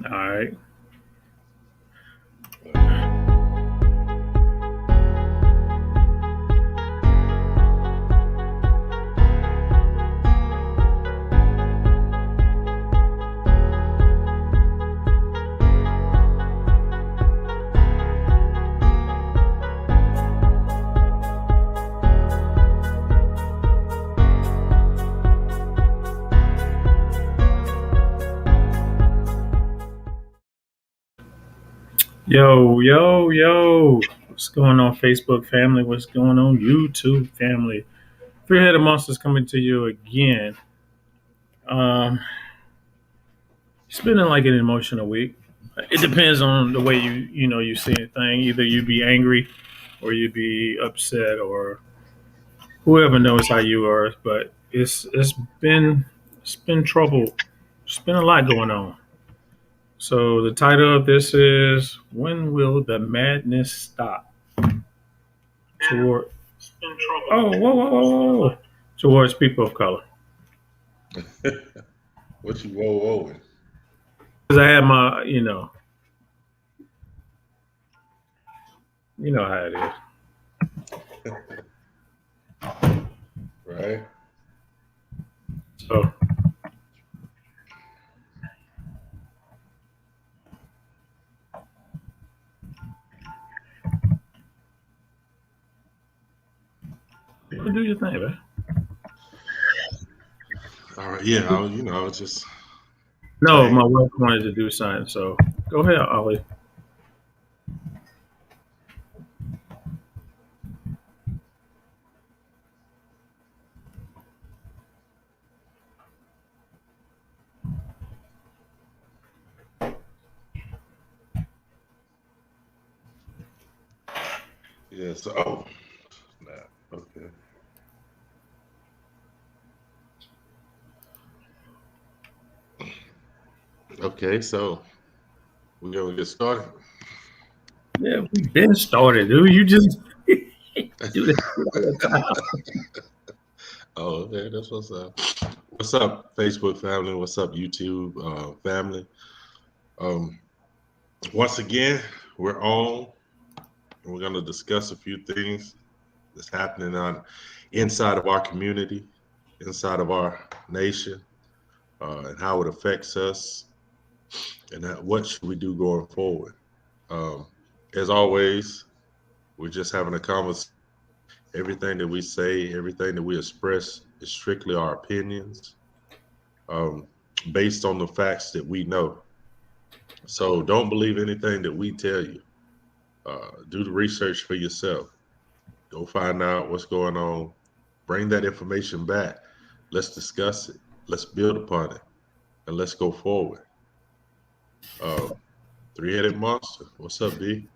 All right. Yo, yo, yo. What's going on, Facebook family? What's going on, YouTube family? Three Headed Monsters coming to you again. Um, it's been like an emotional week. It depends on the way you see a thing. Either you be angry or you be upset or whoever knows how you are. But it's been trouble. It's been a lot going on. So the title of this is "When Will the Madness Stop?" Toward whoa, whoa, whoa, whoa, towards people of color. What you whoa. Because I had my, you know how it is. Right? So you do your thing, man. All right. Yeah. I was just No, saying. my wife wanted to do something, so go ahead, Ollie. Yeah. So, nah, okay. Okay. So we're gonna get started. Yeah, we've been started, dude. You just do that shit all the time. Oh, okay. That's what's up. What's up, Facebook family? What's up, YouTube family? Um, Once again, we're on. And we're gonna discuss a few things that's happening on inside of our community, inside of our nation, and how it affects us, and what should we do going forward. Um, as always, we're just having a conversation. Everything that we say, everything that we express is strictly our opinions, um, based on the facts that we know. So don't believe anything that we tell you. Do the research for yourself. Go find out what's going on. Bring that information back. Let's discuss it. Let's build upon it, and let's go forward. Um, Three-headed monster. What's up, D?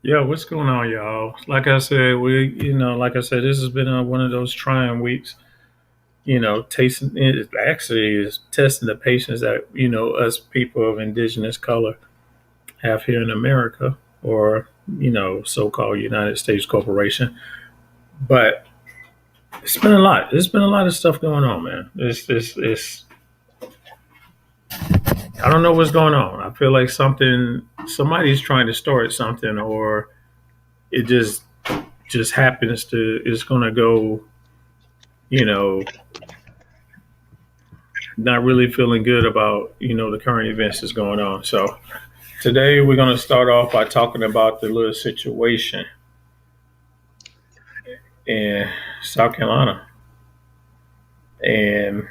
Yeah, what's going on, y'all? Like I said, like I said, this has been one of those trying weeks. Tasting it actually is testing the patience that us people of indigenous color have here in America, or so-called United States corporation. But it's been a lot. There's been a lot of stuff going on, man. It's I don't know what's going on. I feel like somebody's trying to start something, or it just happens to it's gonna go. You know, not really feeling good about the current events that's going on. So today we're gonna start off by talking about the little situation in South Carolina, and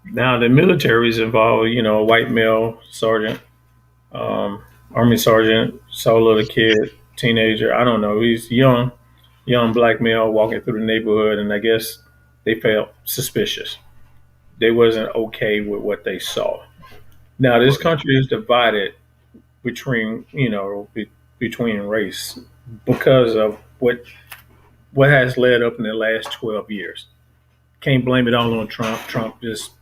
now the military is involved. A white male sergeant, um, army sergeant, saw a little kid, teenager. I don't know. He's young black male walking through the neighborhood, and I guess they felt suspicious. They wasn't okay with what they saw. Now this Right. country is divided between between race because of what has led up in the last 12 years. Can't blame it all on Trump. Trump just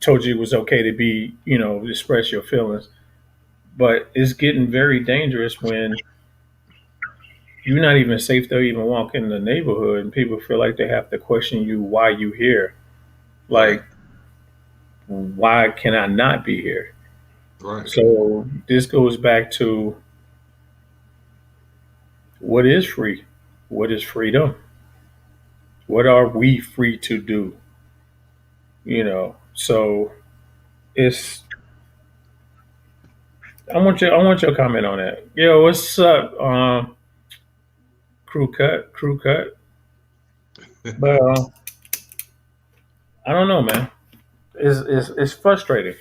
told you it was okay to be express your feelings, but it's getting very dangerous when you're not even safe to even walk in the neighborhood and people feel like they have to question you why you here. Right. Like, why can I not be here? Right. So this goes back to what is free? What is freedom? What are we free to do? So it's I want your comment on that. Yo, what's up? Crew cut. But I don't know, man. It's frustrating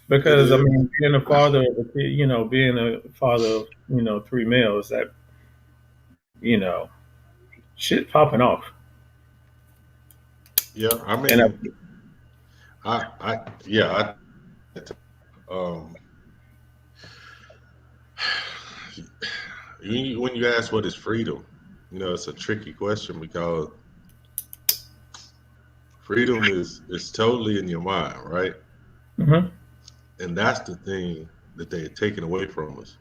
It because I is. mean, being a father of a kid, being a father of three males, that you know shit popping off, Yeah. I and mean, yeah. Um, when you ask what is freedom, it's a tricky question because freedom is totally in your mind, right? hmm And that's the thing that they're taking away from us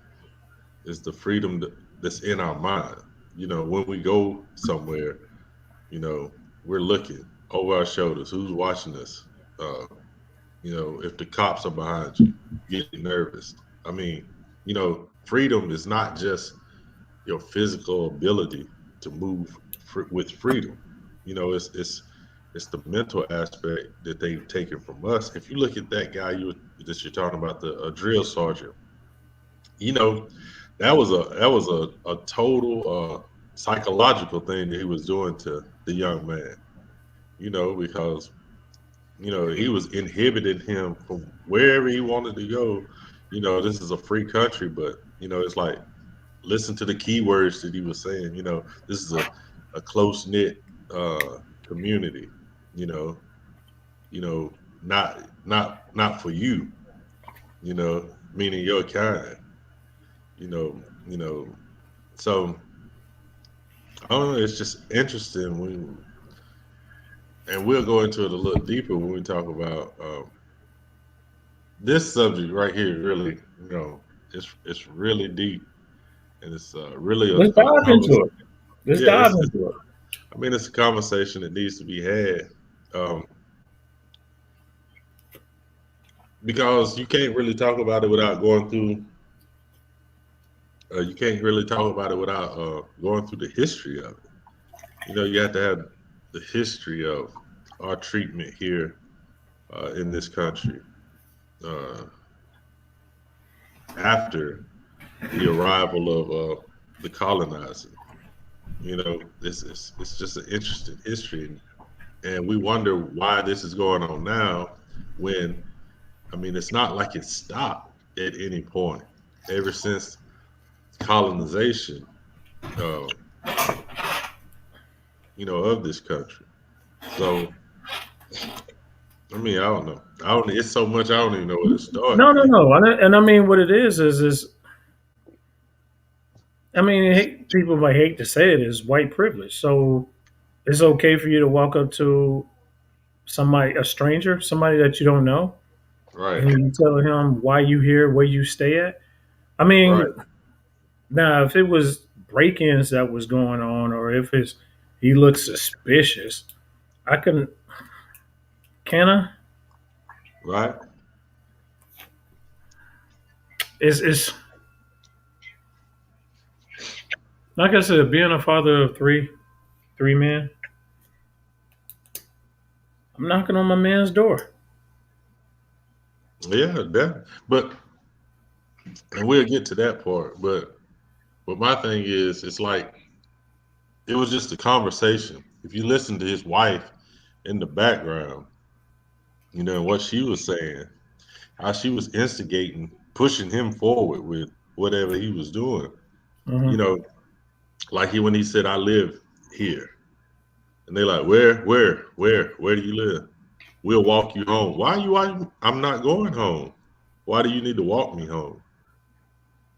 is the freedom that's in our mind. When we go somewhere, you know, we're looking over our shoulders. Who's watching us? Uh, if the cops are behind you, you get nervous. I mean, freedom is not just your physical ability to move with freedom. It's the mental aspect that they've taken from us. If you look at that guy that you're talking about, the drill sergeant, you know, that was a total psychological thing that he was doing to the young man. Because he was inhibiting him from wherever he wanted to go. This is a free country, but it's like listen to the keywords that he was saying. This is a close knit community. You know, not for you. Meaning your kind. You know, you know. So I don't know. It's just interesting and we'll go into it a little deeper when we talk about this subject right here. Really, it's really deep and it's really let's a dive into conversation. it. Let's Yeah, dive into it. I mean, it's a conversation that needs to be had um, because you can't really talk about it without going through. You can't really talk about it without going through the history of it. You have to have the history of our treatment here in this country uh, after the arrival of the colonizing. It's just an interesting history, and we wonder why this is going on now. When I mean, it's not like it stopped at any point ever since colonization, uh, of this country. So, I mean, I don't know. I don't. It's so much I don't even know where to start. No, no, no. And I mean, what it is I mean, people might hate to say it, is white privilege. So it's okay for you to walk up to somebody, a stranger, somebody that you don't know, Right. and you tell him why you here, where you stay at. I Right. mean, now if it was break-ins that was going on, or if it's he looks suspicious, I can I? Right. It's like I said, being a father of three men. I'm knocking on my man's door. Yeah. That. And we'll get to that part. But my thing is, it's like it was just a conversation. If you listen to his wife in the background, what she was saying, how she was instigating, pushing him forward with whatever he was doing. You hmm know, like when he said, "I live here," and they're like, "Where do you live? We'll walk you home." Why? I'm not going home. Why do you need to walk me home?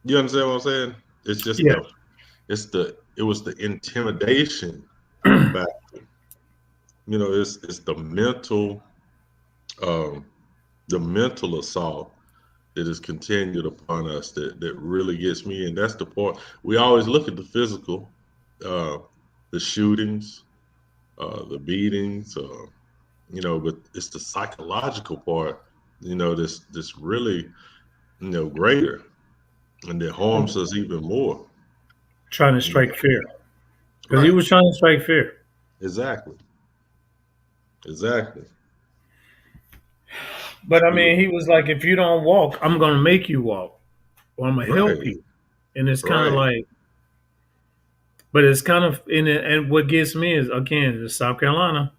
You understand what I'm saying? It's just Yeah. it was the intimidation back. It's um, the mental assault that is continued upon us that really gets me. And that's the part we always look at the physical, uh, the shootings, the beatings, but it's the psychological part, this really, greater, and that harms us even more. Trying to You know, strike fear. Because he right? was trying to strike fear. Exactly, exactly. But I He was mean, he was like, if you don't walk, I'm going to make you walk or I'm going to help right, you. And it's kind of right. like, but it's kind of, in it, and what gets me is, again, the South Carolina.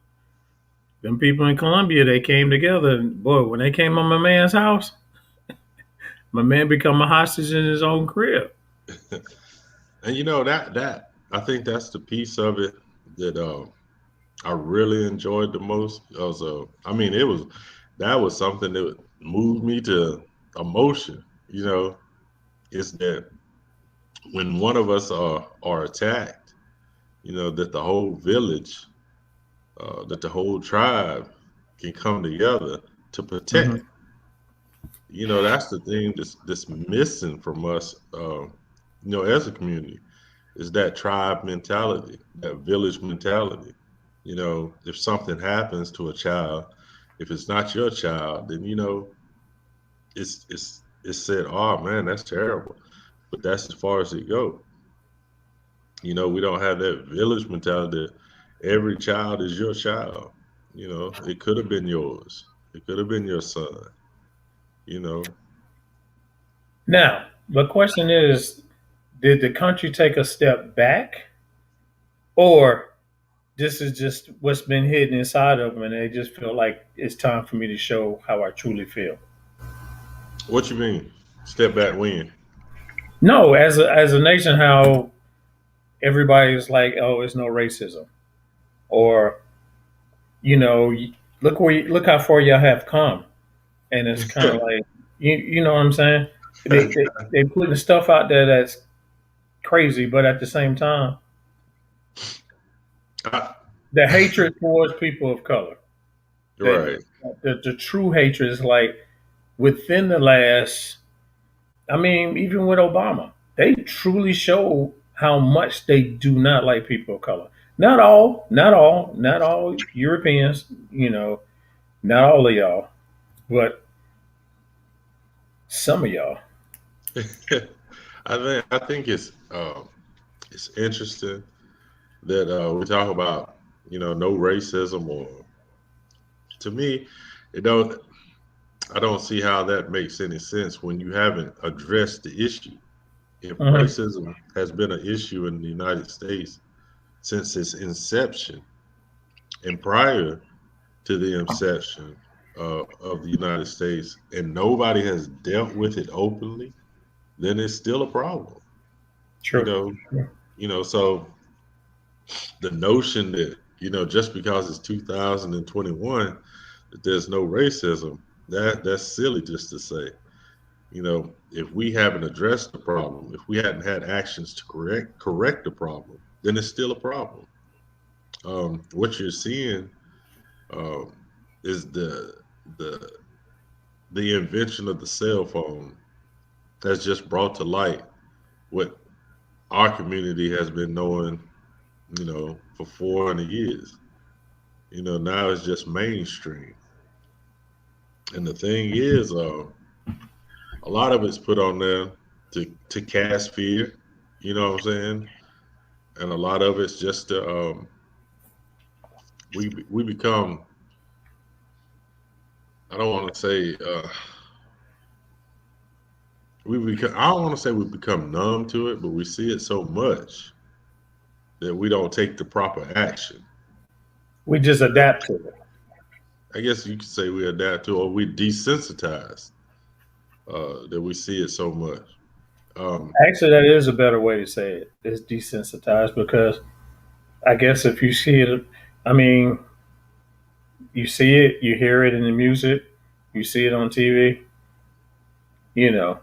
Them people in Columbia, they came together. And boy, when they came on my man's house, my man become a hostage in his own crib. And that I think that's the piece of it that I really enjoyed the most. Because I mean, that was something that moved me to emotion. Is that when one of us are attacked, that the whole village, that the whole tribe can come together to Hmm. protect. That's the thing that's missing from us, as a community, is that tribe mentality, that village mentality. If something happens to a child, if it's not your child, then it's said, oh man, that's terrible. But that's as far as it goes. We don't have that village mentality. Every child is your child. It could have been yours. It could have been your son. You know, Now, the question is, did the country take a step back, or this is just what's been hidden inside of them, and they just feel like it's time for me to show how I truly feel? what you mean? Step back when? No, as a nation, how everybody's like, oh, it's no racism, or look look how far y'all have come, and it's kind of like, you know what I'm saying? They putting stuff out there that's crazy, but at the same time, I- the hatred towards people of color, that right. the true hatred is like within the last. I mean, even with Obama, they truly showed how much they do not like people of color. Not all Europeans, not all of y'all, but some of y'all. I think it's interesting that we talk about no racism, or to me it don't I don't see how that makes any sense when you haven't addressed the issue. If Hmm. racism has been an issue in the United States since its inception, and prior to the inception of the United States, and nobody has dealt with it openly, then it's still a problem. You True. know, so the notion that just because it's 2021 that there's no racism, that's silly just to say. If we haven't addressed the problem, if we hadn't had actions to correct the problem, then it's still a problem. What you're seeing um, is the the invention of the cell phone has just brought to light what our community has been knowing, for 400 years. Now it's just mainstream. And the thing is, a lot of it's put on there to cast fear. You know what I'm saying? And a lot of it's just to we become. I don't want to say we become. I don't want to say we become numb to it, but we see it so much that we don't take the proper action. We just adapt to it. I guess you could say we adapt to, or we desensitize that we see it so much. Um, Actually, that is a better way to say it. It's desensitized because I guess if you see it, I mean, you see it, you hear it in the music, you see it on TV, you know,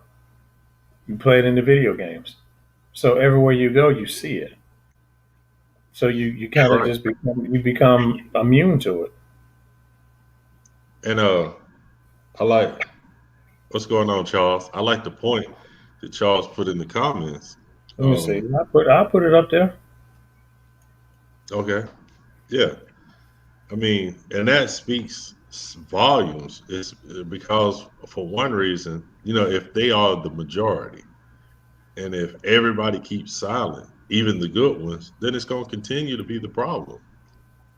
you play it in the video games. So everywhere you go, you see it. So you kind of right. just become immune to it. And I like what's going on, Charles. I like the point that Charles put in the comments. Let me see. Um, I'll put it up there. okay, yeah. I mean, and that speaks volumes. It's because for one reason, if they are the majority, and if everybody keeps silent, even the good ones, then it's going to continue to be the problem.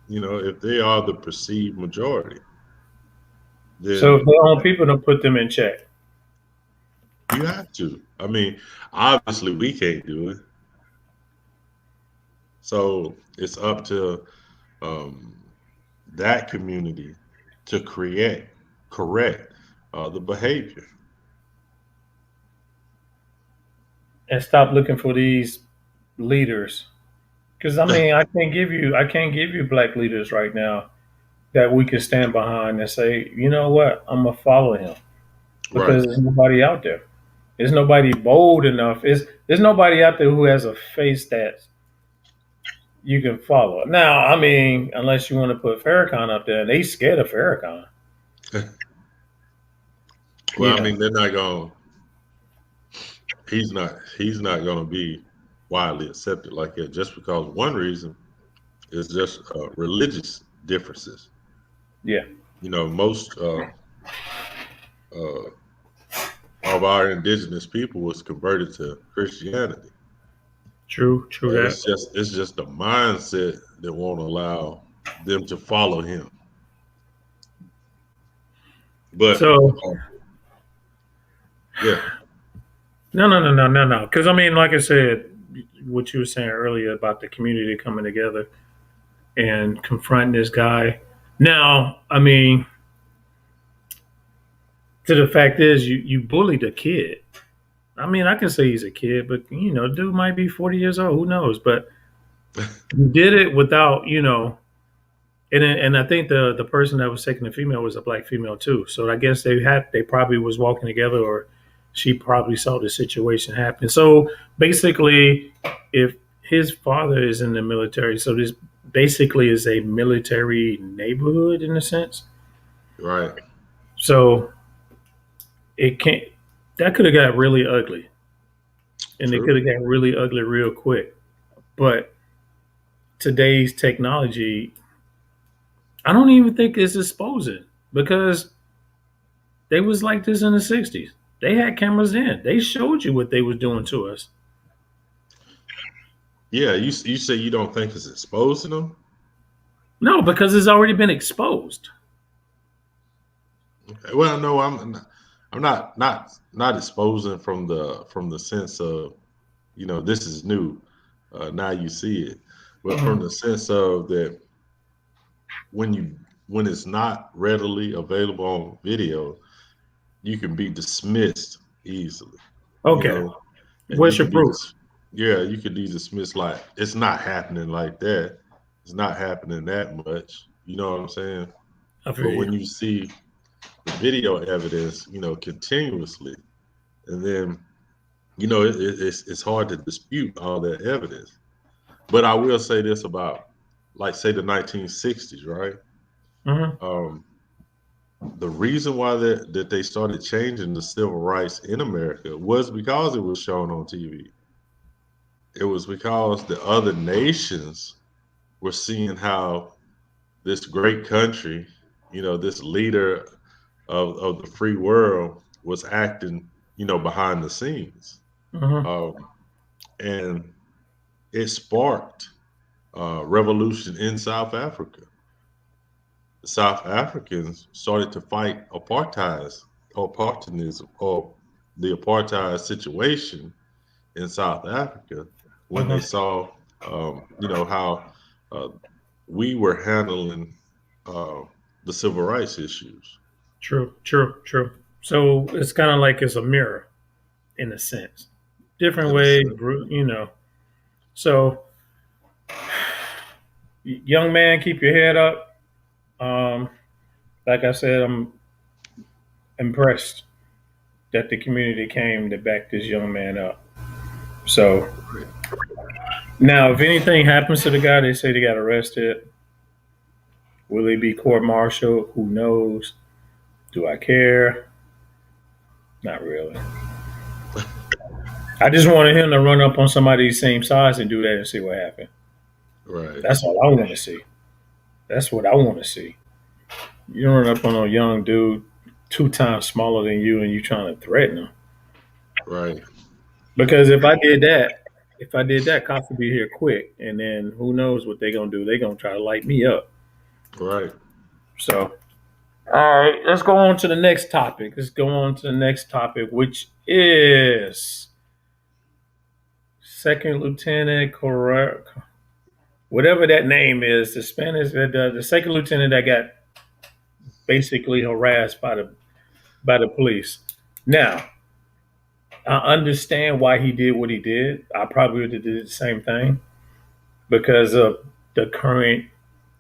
If they are the perceived majority, So then if their own people don't put them in check. you have to. I mean, obviously we can't do it. So it's up to um, that community to correct the behavior. And stop looking for these leaders. Because I can't give you black leaders right now that we can stand behind and say, you know what, I'm gonna follow him Right. because there's nobody out there. There's nobody bold enough. There's nobody out there who has a face that you can follow. Now, I mean, unless you want to put Farrakhan up there, and they scared of Farrakhan, you Well, I know. mean, they're not going. He's not going to be widely accepted like that just because one reason is just religious differences. Yeah, Most uh, of our indigenous people was converted to Christianity. true, true that. It's just a mindset that won't allow them to follow him. But So yeah, no, no, no, no, no, no. Because I mean, like I said, what you were saying earlier about the community coming together and confronting this guy. Now, I mean, to the fact is, you bullied a kid. I mean, I can say he's a kid, but dude might be 40 years old. Who knows? But you did it without, and I think the person that was taking the female was a black female too. So I guess they probably was walking together, or she probably saw the situation happen. So basically, if his father is in the military, so this basically is a military neighborhood in a sense. right, So it can't. That could have got really ugly, and it could true. have got really ugly real quick. But today's technology, I don't even think it's exposing because they was like this in the 60s. They had cameras in. They showed you what they was doing to us. Yeah, you say you don't think it's exposing them. No, because it's already been exposed. Okay. Well, no, I'm not exposing from the sense of this is new. Now you see it, but from Mhm. the sense of that when you when it's not readily available on video, you can be dismissed easily. You Okay. know, and you What's your can be proof? yeah, you could be dismissed like it's not happening like that. It's not happening that much. You know what I'm saying? I feel But you. when you see the video evidence, continuously, and then it's hard to dispute all that evidence. But I will say this about, like, say the 1960s, right? Hmm. Um, the reason why that they started changing the civil rights in America was because it was shown on TV. It was because the other nations were seeing how this great country, this leader of the free world was acting, behind the scenes. Hmm. Um, and it sparked revolution in South Africa. The South Africans started to fight apartheidism, or the apartheid situation in South Africa when they Hmm. saw, how uh, we were handling uh, the civil rights issues. True, true, true. So it's kind of like it's a mirror in a sense. Different In a way, sense. So, young man, keep your head up. Like I said, I'm impressed that the community came to back this young man up. So Right. now, if anything happens to the guy, they say they got arrested. Will he be court-martialed? Who knows? Do I care? Not really. I just wanted him to run up on somebody's same size and do that and see what happened. Right. That's all I want to see. That's what I want to see. You run up on a young dude 2 times smaller than you, and you trying to threaten him. Right. Because if I did that, cops would be here quick, and then who knows what they gonna do? They gonna try to light me up. Right. So, all right, let's go on to the next topic. Let's go on to the next topic, which is Second Lieutenant Correa, whatever that name is, the Spanish, the second lieutenant that got basically harassed by the police. Now, I understand why he did what he did. I probably would have did the same thing because of the current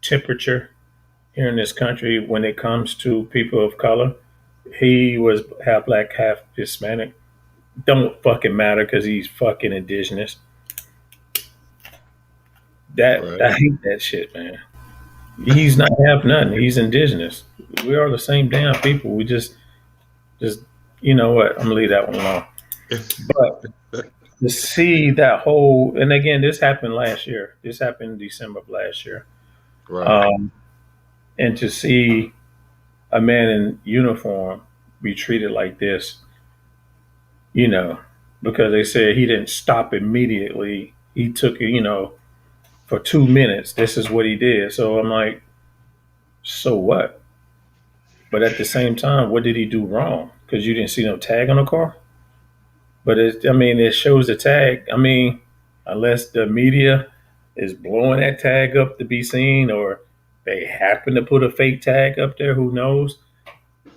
temperature here in this country when it comes to people of color. He was half black, half Hispanic. Don't fucking matter because he's fucking indigenous. That Right. I hate that shit, man. He's not half nothing. He's indigenous. We are the same damn people. We just you know what? I'm gonna leave that one alone. But to see that whole, and again, this happened last year. This happened in December of last year. Right. Um, and to see a man in uniform be treated like this, you know, because they said he didn't stop immediately. He took it, for 2 minutes. This is what he did. So I'm like, so what? But at the same time, what did he do wrong? Because you didn't see no tag on the car. But I mean, it shows the tag. I mean, unless the media is blowing that tag up to be seen, or they happen to put a fake tag up there, who knows?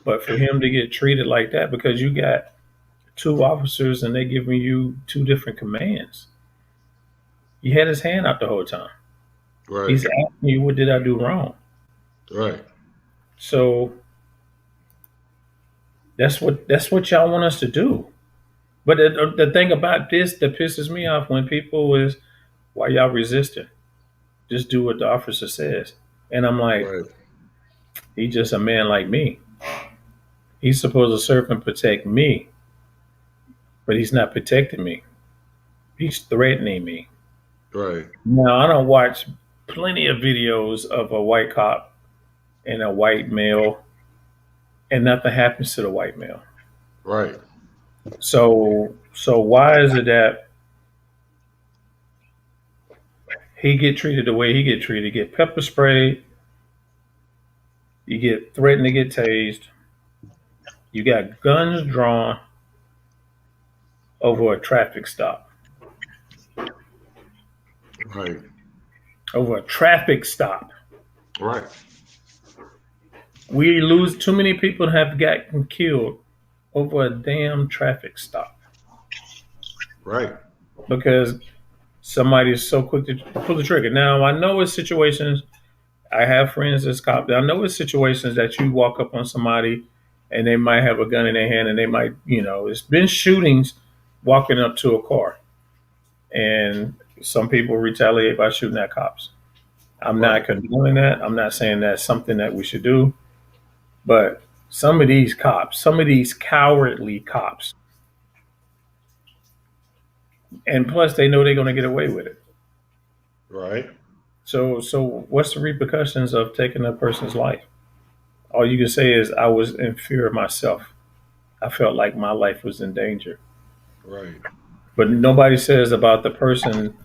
But for him to get treated like that, because you got two officers and they're giving you two different commands. He had his hand out the whole time. Right. He's asking you, what did I do wrong? Right. So that's what y'all want us to do. But the thing about this that pisses me off when people is, why y'all resisting? Just do what the officer says. And I'm like, Right. he's just a man like me. He's supposed to serve and protect me, but he's not protecting me. He's threatening me. Right. Now, I don't watch plenty of videos of a white cop and a white male, and nothing happens to the white male. Right. So why is it that he get treated the way he get treated? Get pepper sprayed, you get threatened to get tased, you got guns drawn over a traffic stop. Right. Over a traffic stop. Right. We lose too many people have gotten killed over a damn traffic stop Right. because somebody's so quick to pull the trigger. Now I know it's situations. I have friends that's cops. I know it's situations that you walk up on somebody and they might have a gun in their hand and they might, it's been shootings walking up to a car, and some people retaliate by shooting at cops. I'm not Right. condoning that. I'm not saying that's something that we should do. But some of these cops, some of these cowardly cops, and plus they know they're going to get away with it. Right. So what's the repercussions of taking a person's life? All you can say is I was in fear of myself. I felt like my life was in danger. Right. But nobody says about the person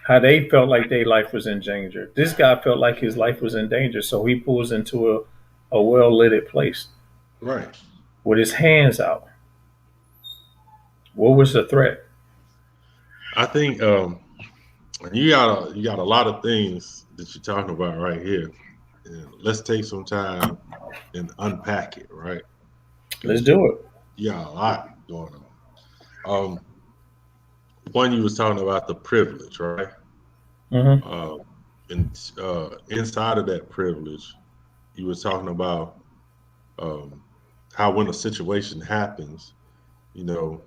how they felt like their life was in danger. This guy felt like his life was in danger, so he pulls into a well lit place Right. with his hands out. What was the threat? I think you got a lot of things that you're talking about right here. And let's take some time and unpack it, right? Let's Because do it. you got a lot going on. One, you was talking about the privilege, right? Hmm. Uh, and inside of that privilege, you was talking about um, how when a situation happens, you know,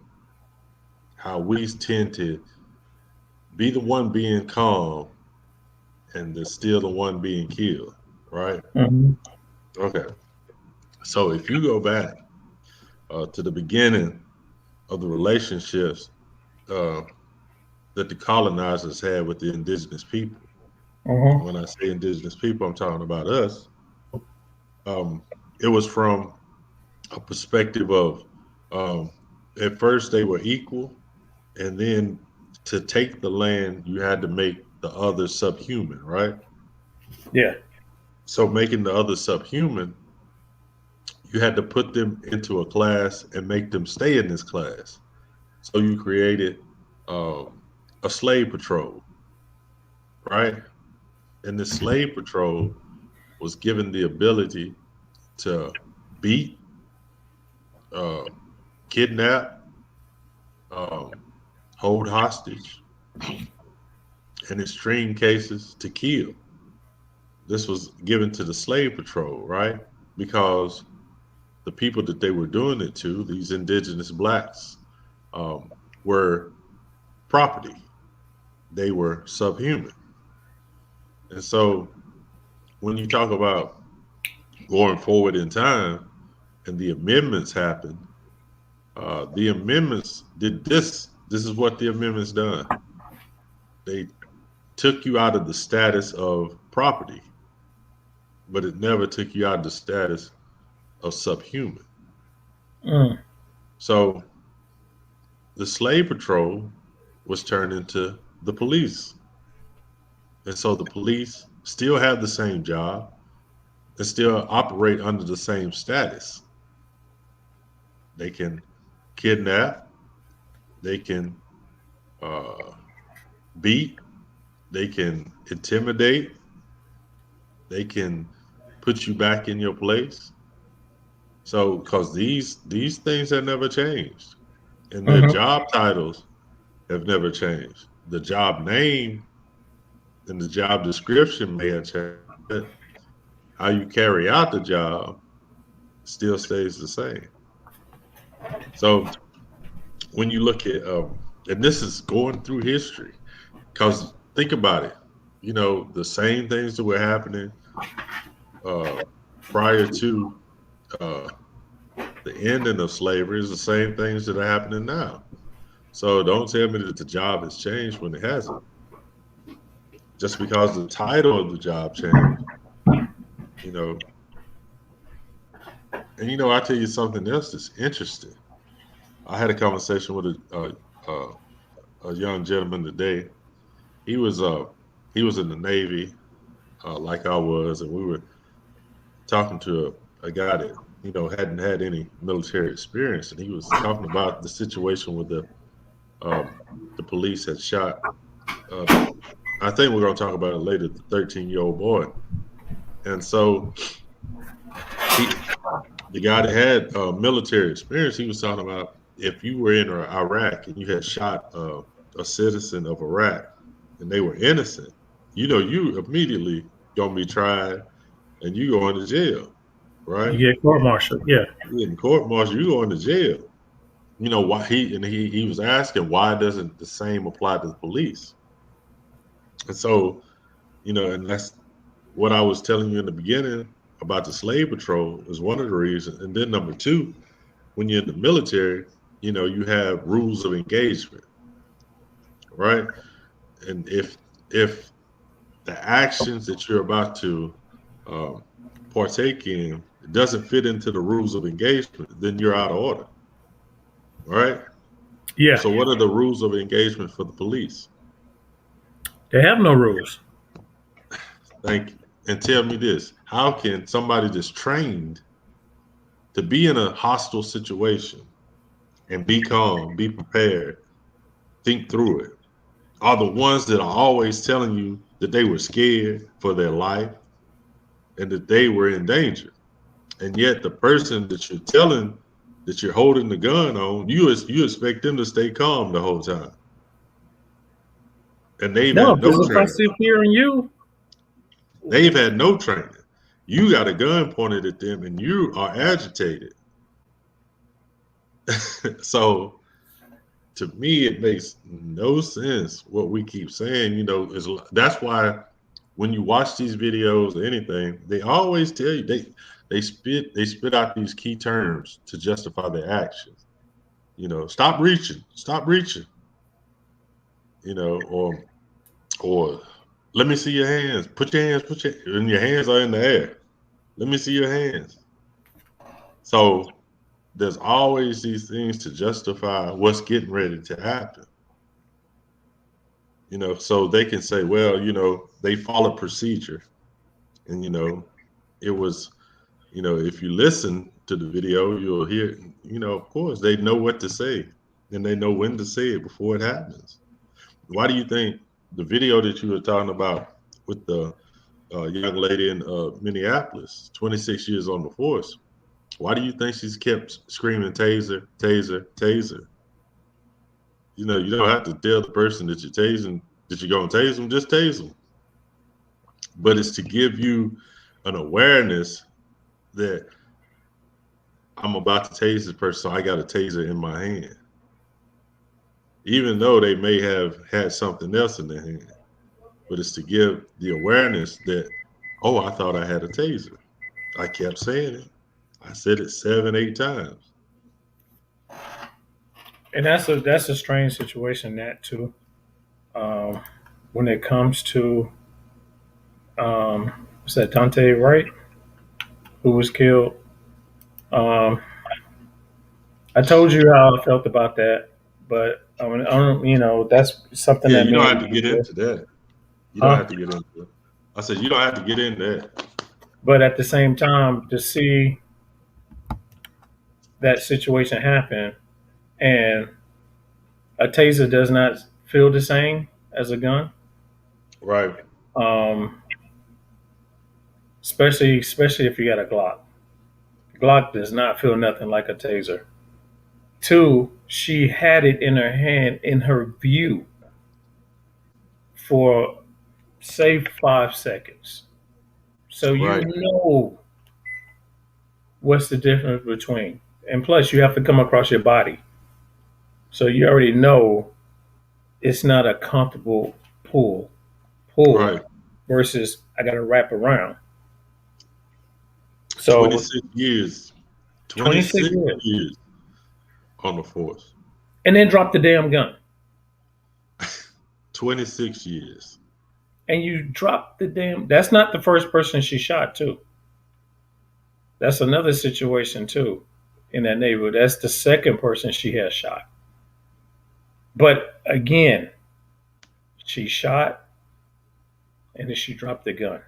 how we tend to be the one being calm and still the one being killed, right? Hmm. Okay. So if you go back to the beginning of the relationships uh, that the colonizers had with the indigenous people, Uh-huh. When I say indigenous people, I'm talking about us. Um, it was from a perspective of um, at first they were equal, and then to take the land, you had to make the other subhuman, right? Yeah. So making the other subhuman, you had to put them into a class and make them stay in this class. So you created um, a slave patrol, right? And the slave patrol was given the ability to beat, uh, kidnap, um, hold hostage, and in extreme cases to kill. This was given to the slave patrol, right? Because the people that they were doing it to, these indigenous blacks, um, were property. They were subhuman. And so when you talk about going forward in time and the amendments happened, the amendments did this. This is what the amendments done. They took you out of the status of property, but it never took you out of the status of subhuman. Mm. So the slave patrol was turned into the police. And so the police still have the same job and still operate under the same status. They can kidnap, they can uh, beat, they can intimidate, they can put you back in your place. So, because these things have never changed, and their Mm-hmm. job titles have never changed. The job name and the job description may have changed, but how you carry out the job still stays the same. So, when you look at, and this is going through history, because think about it, the same things that were happening uh, prior to uh, the ending of slavery is the same things that are happening now. So don't tell me that the job has changed when it hasn't. Just because the title of the job changed, you know. And I tell you something else that's interesting. I had a conversation with a young gentleman today. He was uh he was in the Navy, like I was, and we were talking to a guy that hadn't had any military experience, and he was talking about the situation with um, the police had shot. Uh, I think we're going to talk about it later. The 13-year-old boy, and so he, the guy that had military experience, he was talking about if you were in Iraq and you had shot a citizen of Iraq and they were innocent, you immediately gonna be tried and you going to jail, You right? get court-martialed. Yeah. In court martial, you going to jail. Why he was asking why doesn't the same apply to the police? And so, and that's what I was telling you in the beginning about the slave patrol is one of the reasons. And then number two, when you're in the military, you have rules of engagement, right? And if the actions that you're about to um, partake in doesn't fit into the rules of engagement, then you're out of order, right? Yeah. So what are the rules of engagement for the police? They have no rules. Thank you. And tell me this: how can somebody that's trained to be in a hostile situation and be calm, be prepared, think through it, are the ones that are always telling you that they were scared for their life and that they were in danger? And yet the person that you're telling that you're holding the gun on, you expect them to stay calm the whole time. And they've No, had no because if I training. see fear in you, They've had no training. You got a gun pointed at them and you are agitated. So to me, it makes no sense what we keep saying. Is that's why when you watch these videos or anything, they always tell you they spit out these key terms to justify their actions. Stop reaching, stop reaching. Or Let me see your hands. And your hands are in the air. Let me see your hands. So there's always these things to justify what's getting ready to happen. So they can say, well, they followed procedure. And, it was, if you listen to the video, you'll hear, of course, they know what to say and they know when to say it before it happens. Why do you think the video that you were talking about with the young lady in Minneapolis, 26 years on the force, why do you think she's kept screaming taser, taser, taser? You don't have to tell the person that you're tasing, that you're going to tase them, just tase them. But it's to give you an awareness that I'm about to tase this person, so I got a taser in my hand. Even though they may have had something else in their hand. But it's to give the awareness that, oh, I thought I had a taser. I kept saying it. I said it 7, 8 times. And that's a strange situation, that too. When it comes to was that Dante Wright who was killed? Um, I told you how I felt about that, but that's something Yeah, that you don't made have to me get into that. You don't huh? have to get into it. I said you don't have to get into that. But at the same time, to see that situation happen and a taser does not feel the same as a gun, Right. um, especially if you got a Glock. Glock does not feel nothing like a taser. Two, she had it in her hand in her view for say 5 seconds. So you Right. know what's the difference between. And plus, you have to come across your body. So you already know it's not a comfortable pull Right. versus I got to wrap around. So 26 years. 26 26 years. years on the force. And then drop the damn gun. 26 years. And you drop the damn. That's not the first person she shot, too. That's another situation, too, in that neighborhood. That's the second person she has shot. But again, she shot and then she dropped the gun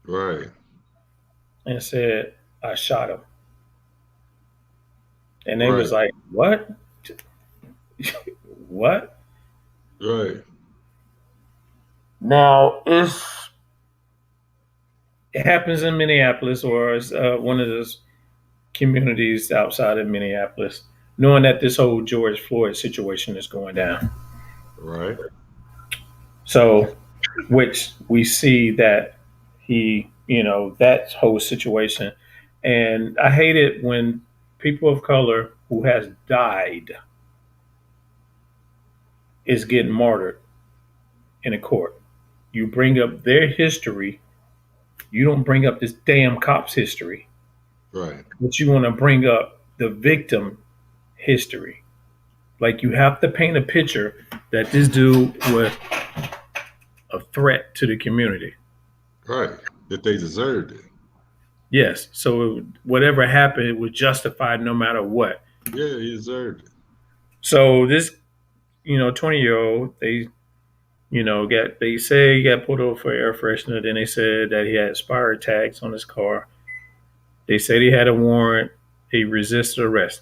Right. and said, I shot him. And they Right. was like, what? What? Right. Now, it happens in Minneapolis or it's, one of those communities outside of Minneapolis, knowing that this whole George Floyd situation is going down. Right. So, which we see that that whole situation. And I hate it when people of color who has died is getting martyred in a court. You bring up their history. You don't bring up this damn cop's history, Right. but you want to bring up the victim history. Like you have to paint a picture that this dude was a threat to the community. Right. That they deserved it. Yes. So whatever happened, it was justified no matter what. Yeah, he deserved it. So this, 20-year-old, they say he got pulled over for air freshener. Then they said that he had expired tags on his car. They said he had a warrant. He resisted arrest.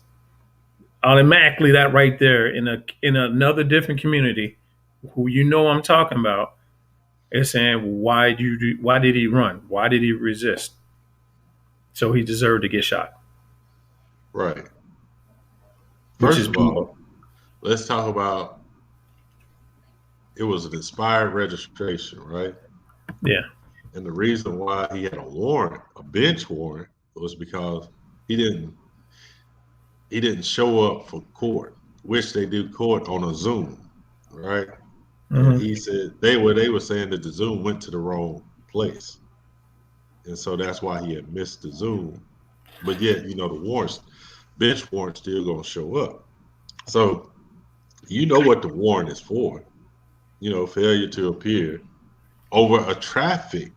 Automatically, that right there in another different community, who I'm talking about, is saying why did he run? Why did he resist? So he deserved to get shot. Right. Which First is of all, let's talk about it was an expired registration, right? Yeah. And the reason why he had a warrant, a bench warrant, was because he didn't show up for court, which they do court on a Zoom, right? And Mm-hmm. he said they were saying that the Zoom went to the wrong place. And so that's why he had missed the Zoom. But yet, the bench warrant still gonna show up. So you know what the warrant is for, failure to appear. over a traffic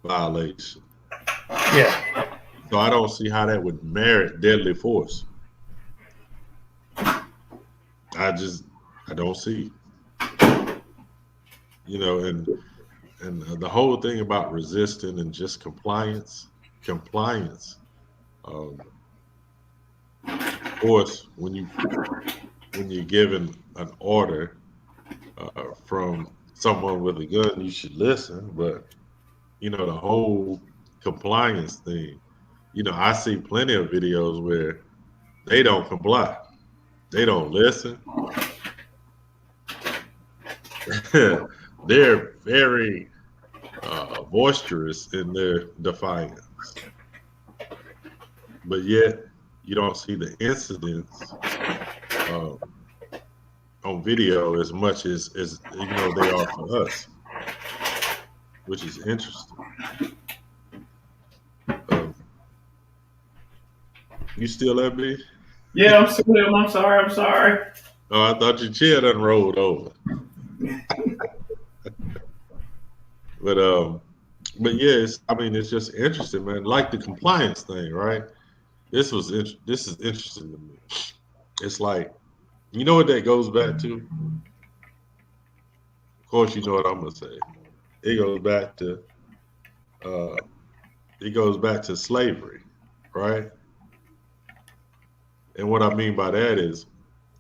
violation. Yeah. So I don't see how that would merit deadly force. I don't see. And the whole thing about resisting and just compliance. Um, of course, when you're given an order from someone with a gun, you should listen. But the whole compliance thing. I see plenty of videos where they don't comply. They don't listen. They're very boisterous in their defiance, but yet you don't see the incidents uh, on video as much as they are for us, which is interesting. Um, you still there, B? Yeah, I'm still here. I'm sorry. I'm sorry. Oh, I thought your chair done rolled over. But yes, I mean it's just interesting, man. Like the compliance thing, right? This is interesting to me. It's like, you know what that goes back to? Of course, you know what I'm gonna say. It goes back to uh, slavery, right? And what I mean by that is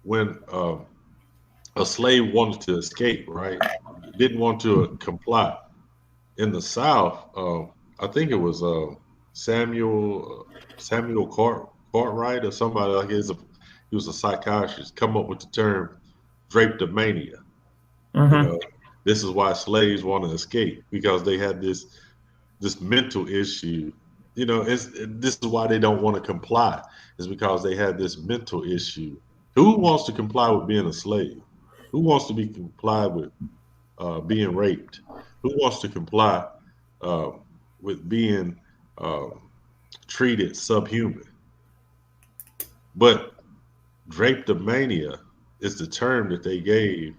when a slave wanted to escape, right? Didn't want to comply. In the South, I think it was Samuel Cartwright or somebody like he was a psychiatrist. Come up with the term drapetomania. You Mm-hmm. know, this is why slaves want to escape because they had this mental issue. This is why they don't want to comply. Is because they had this mental issue. Who wants to comply with being a slave? Who wants to be complied with being raped? Who wants to comply uh, with being uh, treated subhuman? But drapetomania is the term that they gave,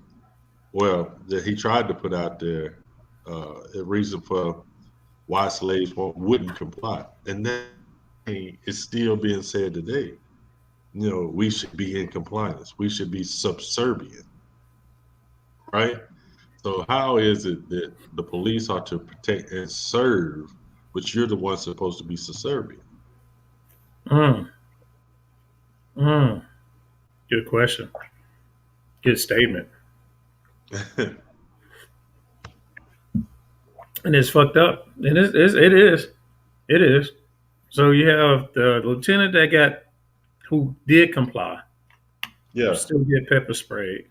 well, that he tried to put out there, a reason for why slaves wouldn't comply. And that is still being said today. We should be in compliance. We should be subservient, right? So how is it that the police are to protect and serve, but you're the one supposed to be subservient? Mm. Mm. Good question. Good statement. And it's fucked up. And it is. It is. So you have the lieutenant who did comply, Yeah, still get pepper sprayed,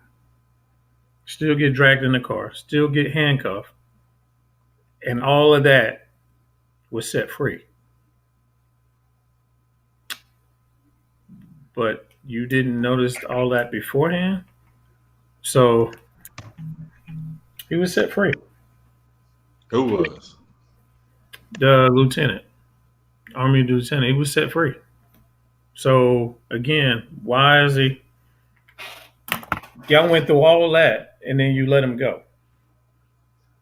still get dragged in the car, still get handcuffed, and all of that was set free. But you didn't notice all that beforehand, so he was set free. who was? The lieutenant, army lieutenant, he was set free. So again, why is he? Y'all went through all that, and then you let him go.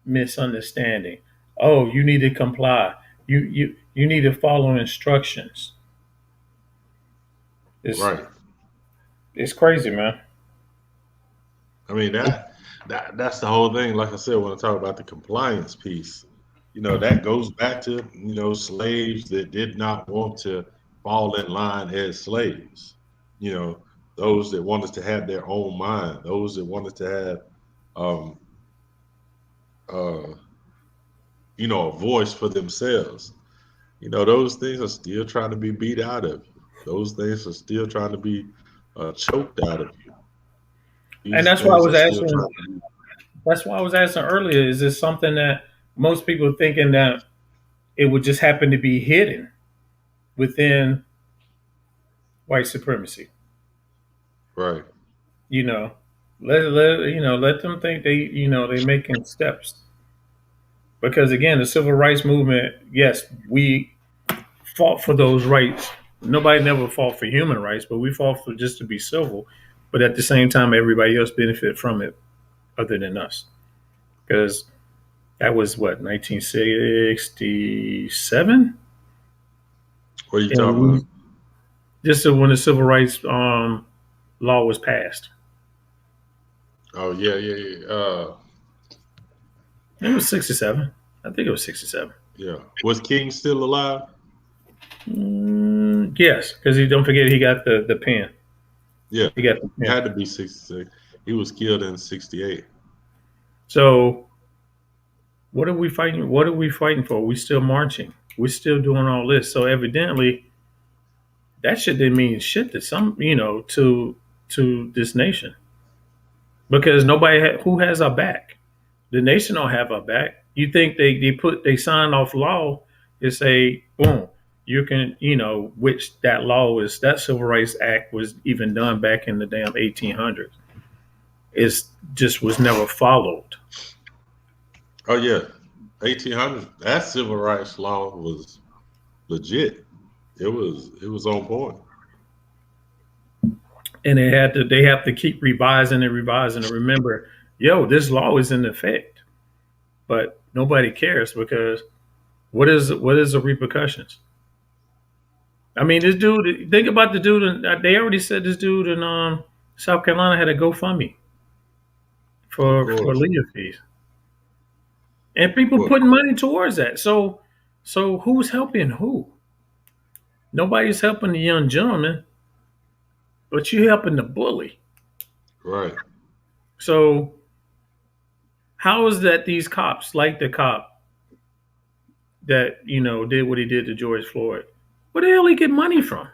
Misunderstanding. Oh, you need to comply. You need to follow instructions. It's Right. it's crazy, man. I mean that's the whole thing. Like I said, when I talk about the compliance piece, that goes back to slaves that did not want to fall in line as slaves. You know, those that wanted to have their own mind, those that wanted to have um, uh, a voice for themselves. Those things are still trying to be beat out of you. Those things are still trying to be choked out of you. And These that's why I things was are still asking. trying to be. That's why I was asking earlier. Is this something that most people thinking that it would just happen to be hidden within white supremacy? Right. You know, let them think they making steps, because again, the civil rights movement. Yes, we fought for those rights. Nobody never fought for human rights, but we fought for just to be civil. But at the same time, everybody else benefit from it other than us. Because That was what 1967, What are you and talking about? just when the civil rights law was passed. Oh yeah, yeah, yeah. It was 67. I think it was 67. Yeah. Was King still alive? Yes, because he don't forget he got the pen. Yeah. He got the He pen. had to be 66. He was killed in 68. So what are we fighting? What are we fighting for? We still marching. We're still doing all this. So evidently, that shit didn't mean shit to some, to this nation because who has our back. The nation don't have our back. You think they signed off law to say boom, you can, which that law is, that Civil Rights Act was even done back in the damn 1800s. It's just was never followed. Oh yeah. 1800. That civil rights law was legit. It was on point. And they have to keep revising and revising and remember, yo, this law is in effect, but nobody cares because what is the repercussions? I mean, this dude. Think about the dude. They already said this dude in South Carolina had a GoFundMe Of for course. legal fees, and people Well, putting money towards that. So who's helping who? Nobody's helping the young gentleman, but you helping the bully. right. So how is that these cops, like the cop that did what he did to George Floyd, where the hell he get money from?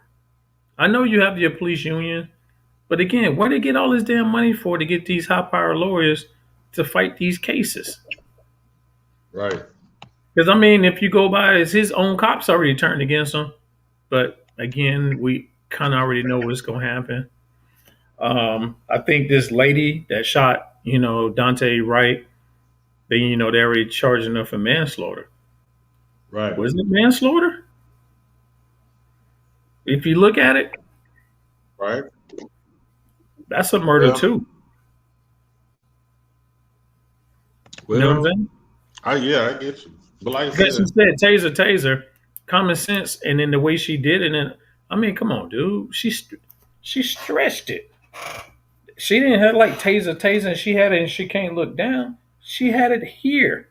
I know you have your police union, but again, where they get all this damn money for to get these high power lawyers to fight these cases? Right. Because I mean, if you go by, it's his own cops already turned against him. But again, we kind of already know what's going to happen. I think this lady that shot, Dante Wright, they already charging her for manslaughter. Right. Was it manslaughter? If you look at it, Right. that's a murder Well, too. You know what I'm well, saying? yeah, I get you. But like I Because she said, said taser, taser, common sense, and then the way she did it, and I mean, come on, dude, she stretched it. She didn't have like taser, taser, and she had it, and she can't look down. She had it here.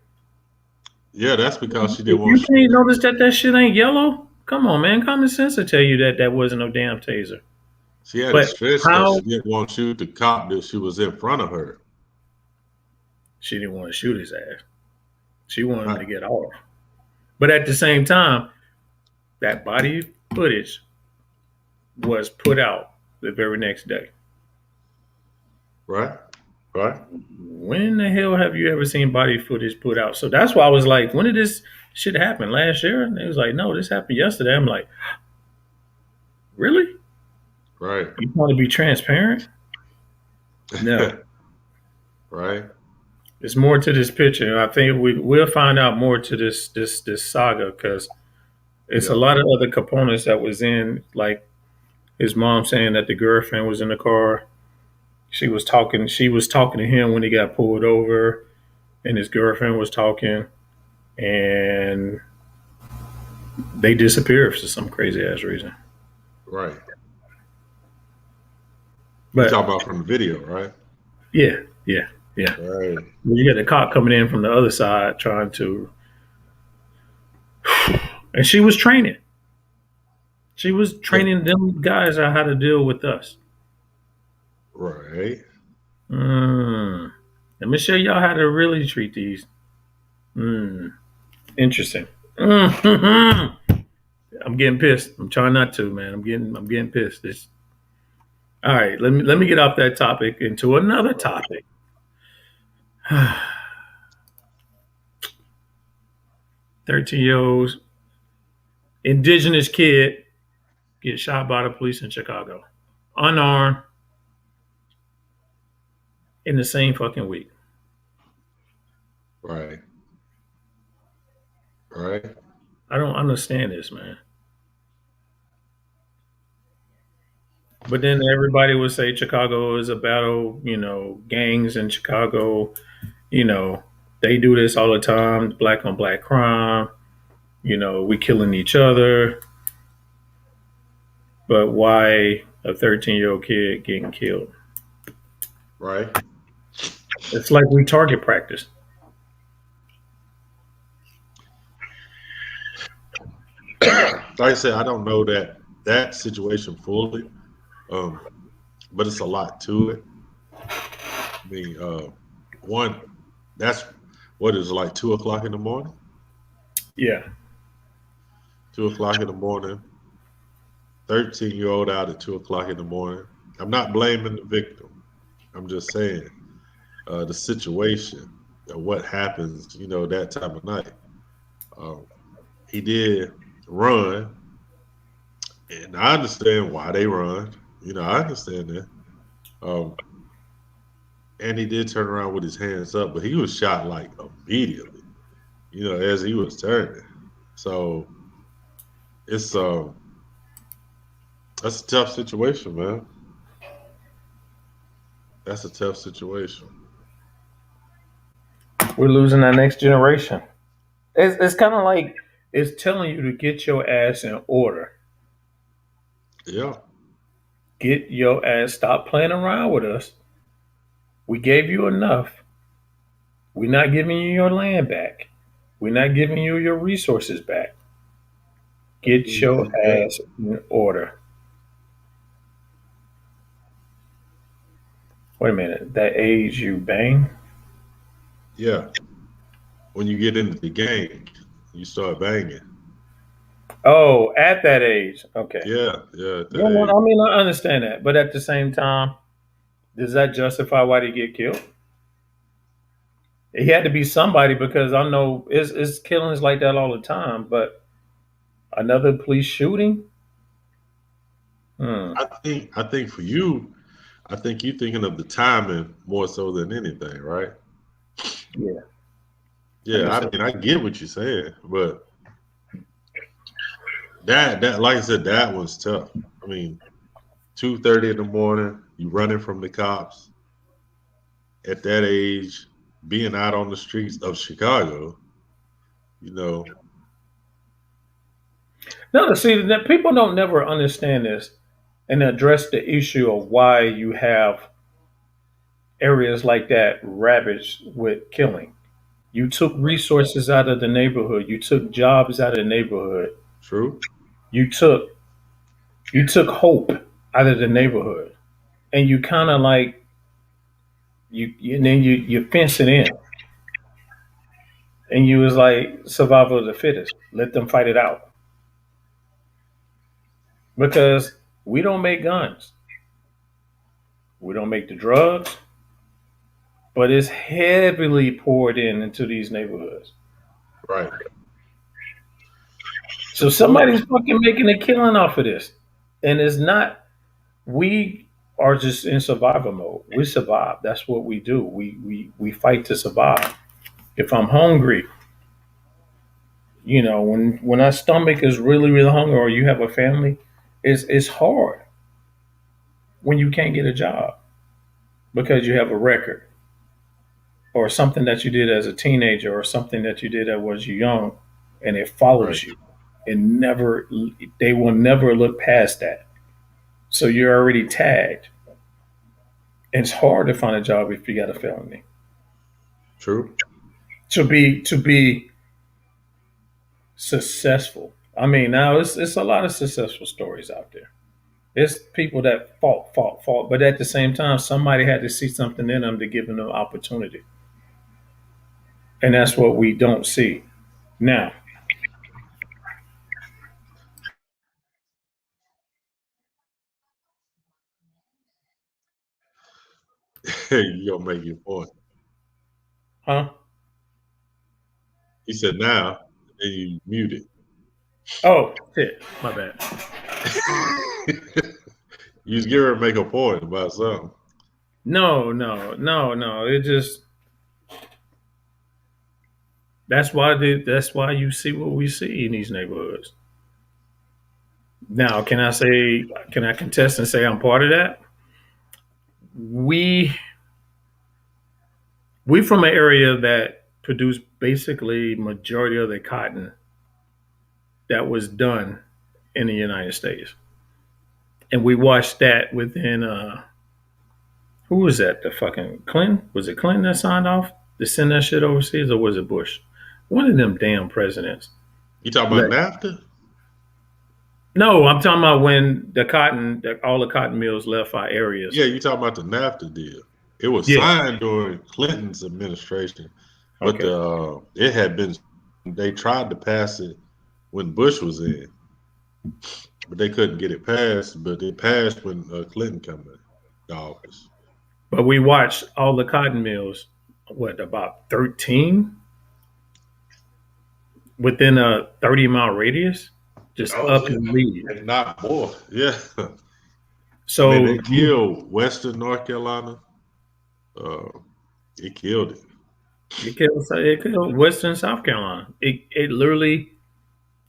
yeah, that's because she If didn't want you to shoot can't it. notice that shit ain't yellow, come on, man, common sense will tell you that that wasn't no damn taser. She had it But stretched because how she didn't want to shoot the cop that she was in front of her. she didn't want to shoot his ass. She wanted him Right. to get off. But at the same time, that body footage was put out the very next day. Right. Right. When the hell have you ever seen body footage put out? So that's why I was like, when did this shit happen? Last year? And they was like, no, this happened yesterday. I'm like, really? Right. You want to be transparent? No. Right. There's more to this picture. I think we'll find out more to this saga because it's a Yeah. lot of other components that was in, like his mom saying that the girlfriend was in the car. She was talking to him when he got pulled over, and his girlfriend was talking, and they disappeared for some crazy ass reason. Right. You talk But about from the video, right? yeah, yeah, yeah. Right. You got the cop coming in from the other side trying to, and she was training. She was Yeah. training them guys on how to deal with us. Right. Mm. Let me show y'all how to really treat these. Mm. Interesting. Mm. I'm getting pissed. I'm trying not to, man. I'm getting pissed. All right. Let me get off that topic into another Right. topic. 13-year-old indigenous kid gets shot by the police in Chicago, unarmed, in the same fucking week. Right. Right. I don't understand this, man. But then everybody would say Chicago is a battle, gangs in Chicago, you know, They do this all the time, black on black crime. We killing each other, but why a 13-year-old kid getting killed? Right. It's like we target practice. Like I said, I don't know that situation fully, um, but it's a lot to it. I mean, one, that's what is it, like 2 o'clock in the morning. Yeah. 2 o'clock in the morning. 13-year-old out at 2 o'clock in the morning. I'm not blaming the victim. I'm just saying the situation of what happens. That time of night. Um, he did run, and I understand why they run. I understand that. Um, and he did turn around with his hands up, but he was shot like immediately. As he was turning. So it's that's a tough situation, man. That's a tough situation. We're losing our next generation. It's kind of like it's telling you to get your ass in order. Yeah, Get your ass. Stop playing around with us. We gave you enough. We're not giving you your land back. We're not giving you your resources back. Get your ass exactly. in order. Wait a minute. That age you bang? Yeah. When you get into the game, you start banging. Oh, at that age. Okay. Yeah, yeah, at Yeah, that well, age. I mean, I understand that. But at the same time, does that justify why they get killed? He had to be somebody because I know it's killings like that all the time. But another police shooting? Hmm. I think for you, I think you're thinking of the timing more so than anything, right? Yeah, I Yeah, guess I so. mean I get what you're saying, but that like I said, that was tough. I mean, 2:30 in the morning, you running from the cops at that age, being out on the streets of Chicago, you know, No, see, that people don't never understand this and address the issue of why you have areas like that ravaged with killing. You took resources out of the neighborhood. You took jobs out of the neighborhood. true, You took you took hope out of the neighborhood, and you kind of like and then you fence it in, and you was like survival of the fittest. Let them fight it out because we don't make guns. We don't make the drugs, but it's heavily poured into these neighborhoods. right. So Well, somebody's fucking making a killing off of this, and it's not. We are just in survival mode. We survive. That's what we do. We fight to survive. If I'm hungry, when our stomach is really really hungry, or you have a family, it's hard when you can't get a job because you have a record or something that you did as a teenager or something that you did that was you young, and it right, follows you. And never, they will never look past that. So you're already tagged. It's hard to find a job if you got a felony. true. To be successful. I mean, now it's a lot of successful stories out there. It's people that fought, but at the same time, somebody had to see something in them to give them an opportunity, and that's what we don't see now. You gonna make your point. Huh? He said now, and you muted. Oh shit, my bad. You was getting ready to make a point about something. No, no, no, no. It just that's why you see what we see in these neighborhoods. Now, can I contest and say I'm part of that? We we from an area that produced basically majority of the cotton that was done in the United States. And we watched that within who was that? The fucking Clinton? Was it Clinton that signed off to send that shit overseas, or was it Bush? One of them damn presidents. You talking about Let, NAFTA? no, I'm talking about when the cotton, all the cotton mills left our areas. Yeah, you talking about the NAFTA deal. It was Yeah. signed during Clinton's administration, but Okay. it had been. They tried to pass it when Bush was in, but they couldn't get it passed. But it passed when Clinton came in the office. But we watched all the cotton mills, what, about 13 within a 30-mile radius, just Oh up yeah, and leave. and not more. Yeah, I mean So they killed Western North Carolina. Uh, it killed it. it killed Western South Carolina. It literally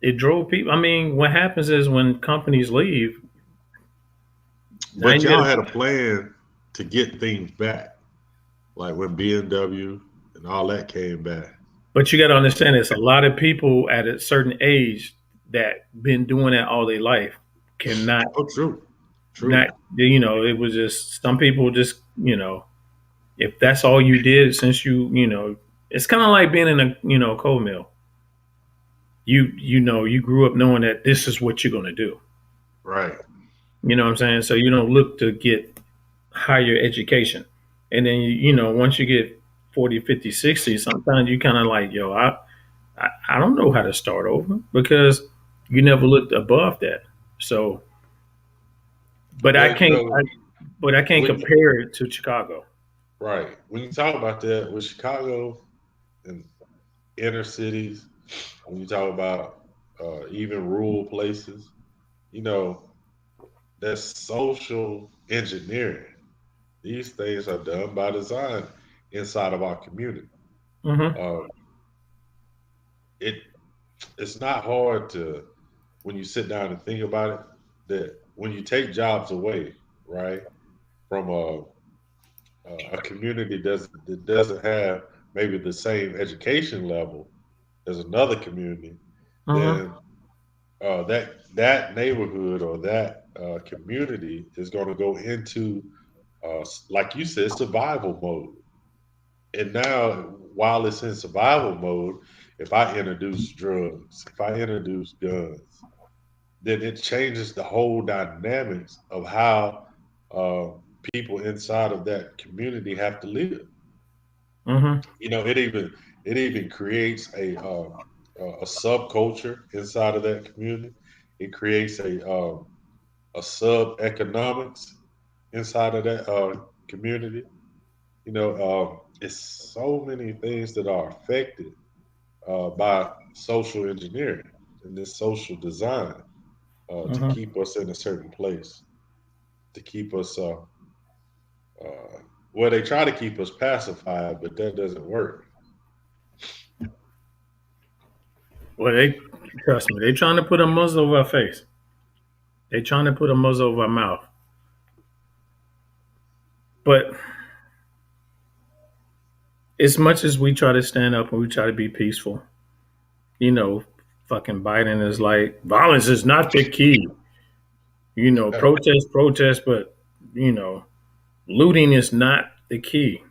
it drove people. I mean, what happens is when companies leave, now But you y'all got had a plan to get things back, like when BMW and all that came back. but you got to understand it's a lot of people at a certain age that been doing that all their life cannot Oh, true, true. not it was just some people just if that's all you did since it's kind of like being in a coal mill. You grew up knowing that this is what you're going to do. Right. You know what I'm saying? So you don't look to get higher education. And then once you get 40, 50, 60, sometimes you kind of like, yo, I don't know how to start over because you never looked above that. So, but I But can't but I can't when compare it to Chicago. right when you talk about that with Chicago and inner cities, when you talk about even rural places, you know, that's social engineering. These things are done by design inside of our community. Hmm. Uh, it it's not hard to when you sit down and think about it that when you take jobs away, right, from a community that doesn't have maybe the same education level as another community, Hmm. then that neighborhood or that community is going to go into like you said, survival mode. And now, while it's in survival mode, if I introduce drugs, if I introduce guns, then it changes the whole dynamics of how uh, people inside of that community have to live. Hmm. You know, it even creates a subculture inside of that community. It creates a sub economics inside of that community. You know, it's so many things that are affected by social engineering and this social design to Hmm. keep us in a certain place, to keep us uh, well, they try to keep us pacified, but that doesn't work. Well, they trust me. They trying to put a muzzle over our face. They trying to put a muzzle over our mouth. But as much as we try to stand up and we try to be peaceful, you know, fucking Biden is like, violence is not the key. Protest, protest, but you know, looting is not the key.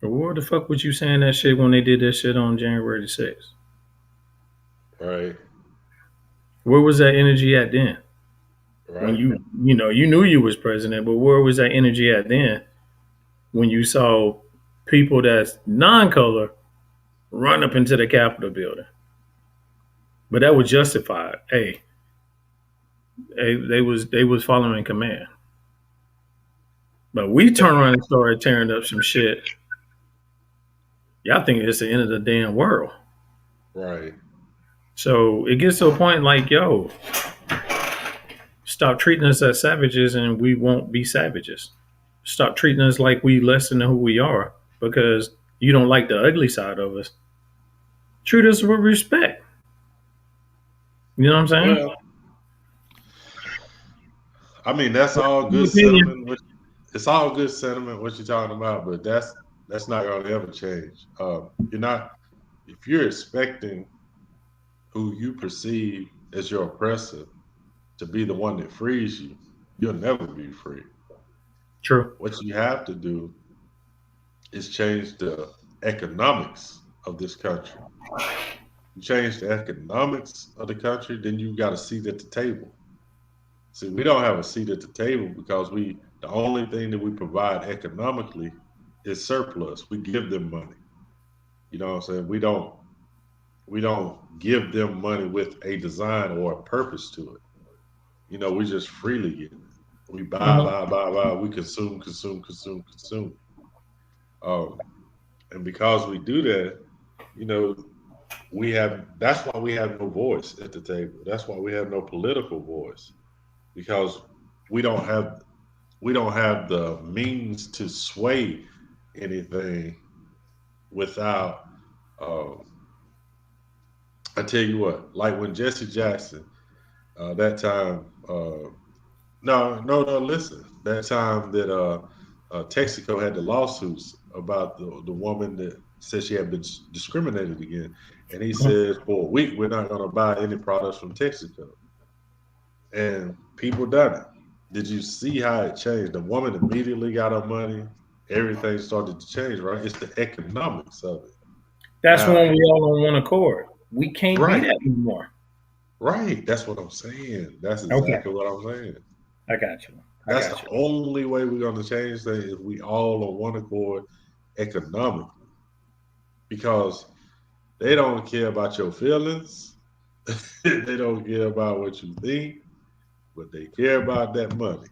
But where the fuck was you saying that shit when they did that shit on January the 6th? Right, Where was that energy at then? When right. you knew you was president, but where was that energy at then when you saw people that's non-color run up into the Capitol building? But that was justified. Hey, they was following command. But we turn around and started tearing up some shit. Y'all think it's the end of the damn world. Right. So it gets to a point like, yo, stop treating us as savages and we won't be savages. Stop treating us like we less than who we are because you don't like the ugly side of us. Treat us with respect. You know what I'm saying? Well, I mean, that's all My good opinion. sentiment. It's all good sentiment what you're talking about, but That's not going to ever change. You're not, if you're expecting who you perceive as your oppressor to be the one that frees you, you'll never be free. True. What you have to do is change the economics of this country. You change the economics of the country, then you got a seat at the table. See, we don't have a seat at the table because the only thing that we provide economically is surplus. We give them money. You know what I'm saying? We don't give them money with a design or a purpose to it. We just freely give it. We buy, Mhm. buy, buy, buy. We consume, consume, consume, consume. Um, and because we do that, you know, that's why we have no voice at the table. That's why we have no political voice because we don't have we don't have the means to sway anything without. Uh, I tell you what, like when Jesse Jackson, that time, no, no, no, listen, that time that Texaco had the lawsuits about the woman that said she had been discriminated against, and he Mhm. says, for a week, we're not going to buy any products from Texaco. And people done it. Did you see how it changed? The woman immediately got her money. Everything started to change, right? It's the economics of it. That's Now, when we all on one accord. We can't be right, that anymore. right. That's what I'm saying. That's Okay, exactly what I'm saying. I got you. I That's the got you. only way we're going to change things if we all on one accord economically, because they don't care about your feelings. They don't care about what you think, but they care about that money.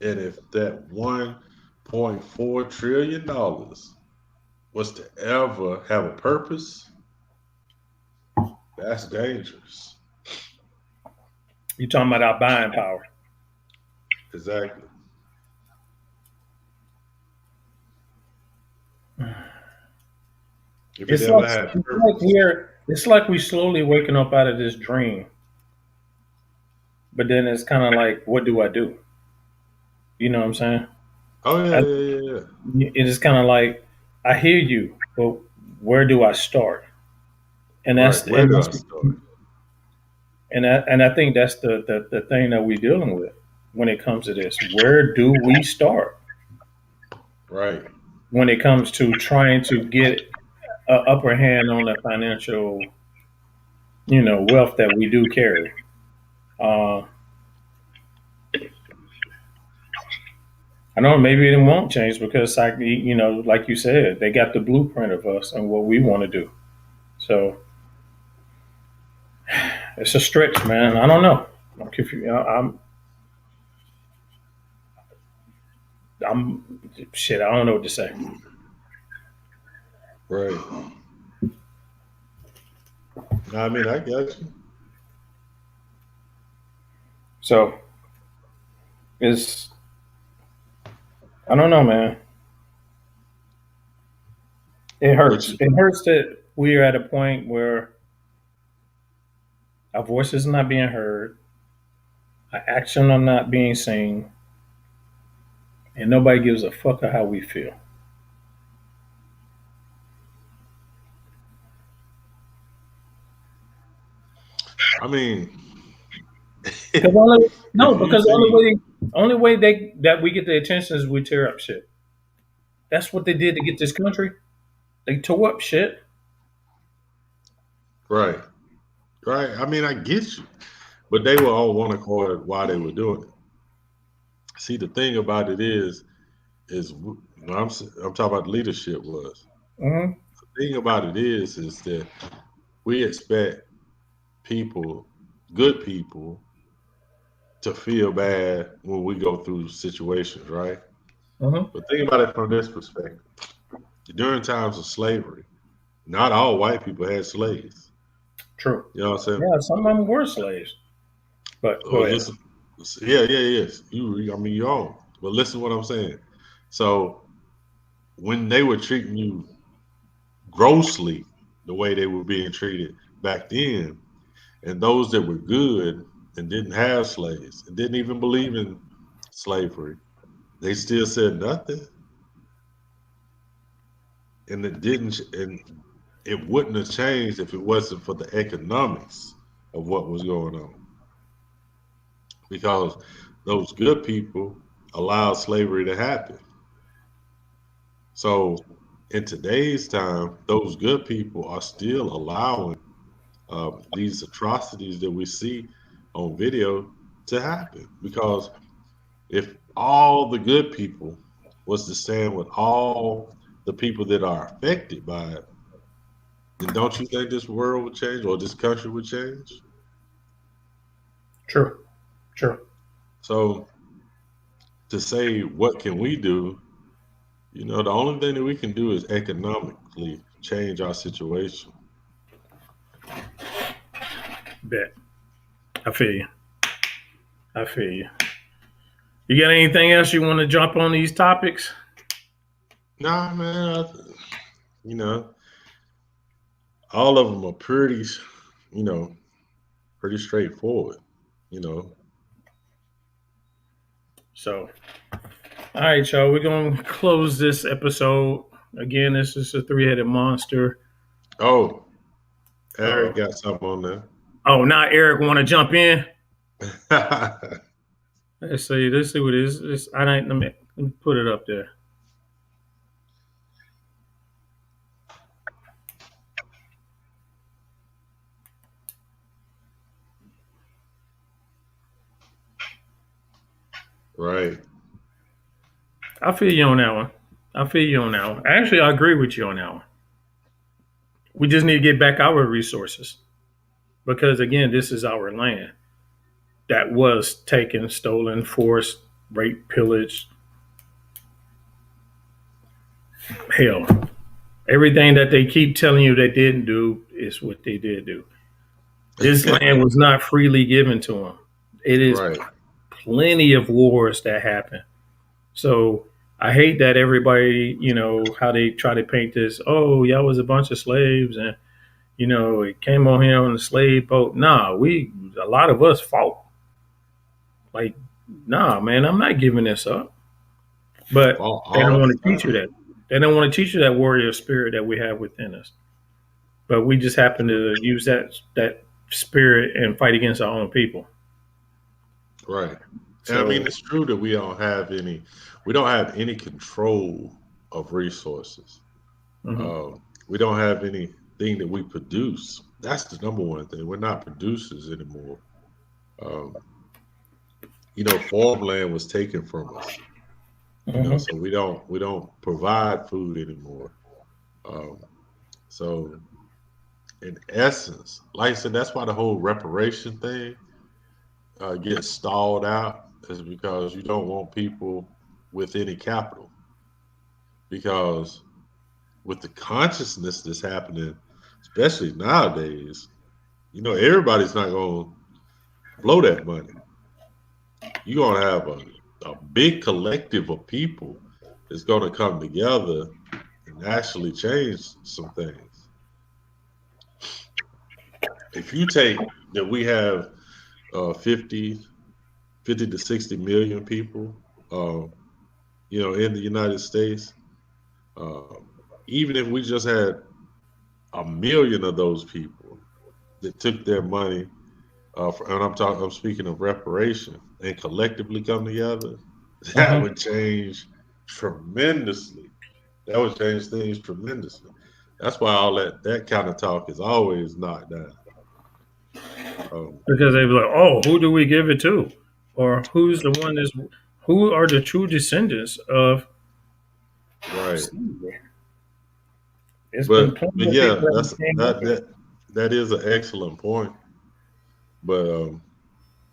And if that $1.4 trillion was to ever have a purpose, that's dangerous. You talking about our buying power? Exactly. If it It's ever like had it's like purpose, we slowly waking up out of this dream, but then it's kind of like, what do I do? You know what I'm saying? oh yeah, I, yeah, yeah, yeah. it is kind of like I hear you, but where do I start? And Right. that's Where and do that's I start? I think that's the thing that we're dealing with when it comes to this. Where do we start Right. when it comes to trying to get an upper hand on the financial, wealth that we do carry? Uh, I know maybe it won't change because, like like you said, they got the blueprint of us and what we want to do. So it's a stretch, man. I don't know. I'm confused. I'm shit. I don't know what to say. Right. I mean, I got you. So it's I don't know, man. It But hurts. you, It hurts that we are at a point where our voices are not being heard, our actions are not being seen, and nobody gives a fuck of how we feel. I mean, Because only no, if you because the see, only way that we get the attention is we tear up shit. That's what they did to get this country. They tore up shit. right, right. I mean, I get you, but they were all one accord while they were doing it. See, the thing about it is when I'm talking about leadership was Hmm. the thing about it is that we expect people, good people, to feel bad when we go through situations, right? Hmm. But think about it from this perspective. During times of slavery, not all white people had slaves. True. You know what I'm saying? Yeah, some of them were slaves. But go Well, ahead. listen, yeah, yeah, yes. I mean, you're on. But listen, what I'm saying. So when they were treating you grossly, the way they were being treated back then, and those that were good and didn't have slaves and didn't even believe in slavery, they still said nothing, and it wouldn't have changed if it wasn't for the economics of what was going on, because those good people allowed slavery to happen. So in today's time, those good people are still allowing these atrocities that we see on video to happen. Because if all the good people was to stand with all the people that are affected by it, then don't you think this world would change or this country would change? True. True. So to say what can we do, the only thing that we can do is economically change our situation. Bet. I feel you. I feel you. You got anything else you want to jump on these topics? Nah, man. All of them are pretty, pretty straightforward. So, all right, y'all. We're gonna close this episode. Again, this is a three-headed monster. Oh, Eric got something on there. Oh, now Eric want to jump in. Let's see what it is. Let me put it up there. Right. I feel you on that one. Actually, I agree with you on that one. We just need to get back our resources because, again, this is our land that was taken, stolen, forced, raped, pillaged. Hell, everything that they keep telling you they didn't do is what they did do. This land was not freely given to them. It is Right. plenty of wars that happen. So I hate that everybody, how they try to paint this. Oh, y'all was a bunch of slaves, and it came on here on the slave boat. Nah, a lot of us fought. Like, nah, man, I'm not giving this up. But they don't want to teach you that. They don't want to teach you that warrior spirit that we have within us. But we just happen to use that spirit and fight against our own people. Right. So, and I mean, it's true that we don't have any control of resources. Mm-hmm. We don't have anything that we produce. That's the number one thing. We're not producers anymore. Farmland was taken from us. Mm-hmm. So we don't provide food anymore. So in essence, like I said, that's why the whole reparation thing gets stalled out, is because you don't want people with any capital. Because with the consciousness that's happening, especially nowadays, everybody's not going to blow that money. You're going to have a big collective of people that's going to come together and actually change some things. If you take that we have 50 to 60 million people, in the United States, even if we just had 1 million of those people that took their money, and I'm speaking of reparation, and collectively come together, that would change tremendously. That would change things tremendously. That's why all that kind of talk is always knocked down. Because they be like, oh, who do we give it to? Or who are the true descendants of slavery? But yeah, that is an excellent point. But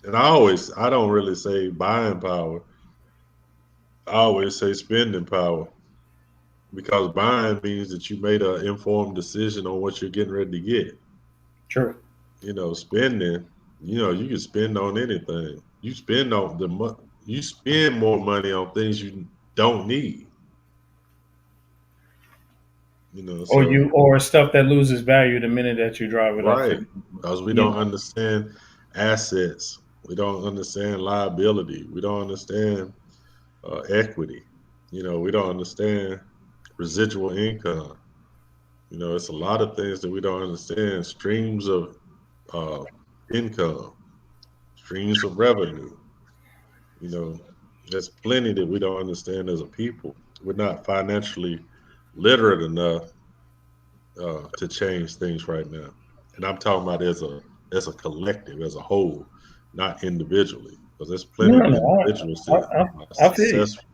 and I don't really say buying power. I always say spending power, because buying means that you made an informed decision on what you're getting ready to get. True. Spending, you can spend on anything. You spend more money on things you don't need. Or stuff that loses value the minute that you drive it. Right. Because we don't understand assets. We don't understand liability. We don't understand equity. We don't understand residual income. It's a lot of things that we don't understand. Streams of uh, income, streams of revenue. You know, there's plenty that we don't understand as a people. We're not financially literate enough to change things right now. And I'm talking about as a collective, as a whole, not individually, because there's plenty No, of no, individuals I, that I, are I feel you. successful.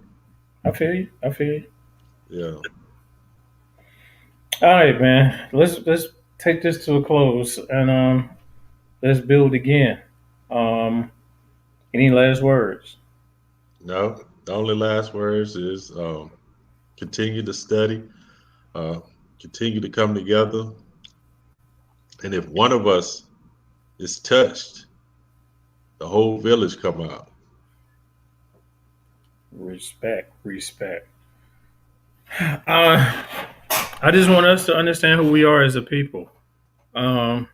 I feel you. I feel you. Yeah. All right, man. Let's take this to a close and let's build again. Um, any last words? No, the only last words is continue to study, uh, continue to come together, and if one of us is touched, the whole village come out. Respect, respect. Uh, I just want us to understand who we are as a people. Um,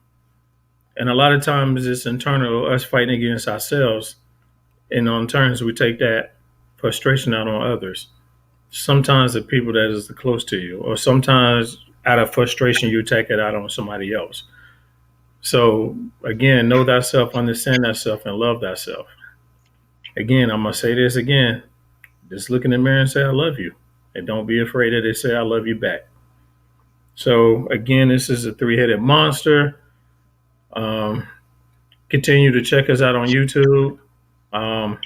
and a lot of times it's internal, us fighting against ourselves. And on turns, we take that frustration out on others. Sometimes the people that is the close to you, or sometimes out of frustration, you take it out on somebody else. So again, know thyself, understand thyself, and love thyself. Again, I'm gonna say this again. Just look in the mirror and say, I love you. And don't be afraid that they say I love you back. So again, this is a three-headed monster. Um, continue to check us out on YouTube. Um,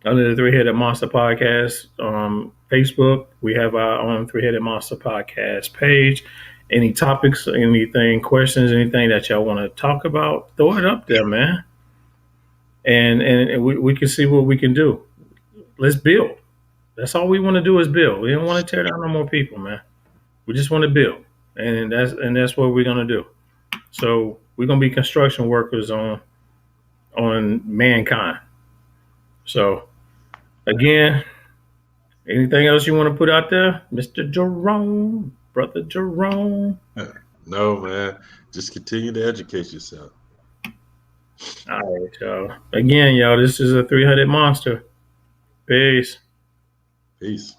under the Three Headed Monster Podcast. Facebook, we have our own Three Headed Monster Podcast page. Any topics, anything, questions, anything that y'all want to talk about, throw it up there, man. And we can see what we can do. Let's build. That's all we want to do is build. We don't want to tear down no more people, man. We just want to build, and that's what we're gonna do. So we're gonna be construction workers on mankind. So again, anything else you want to put out there, Mr. Jerome, Brother Jerome? No, man, just continue to educate yourself. All right, y'all. Again, y'all, this is a 300 monster. Peace. Peace.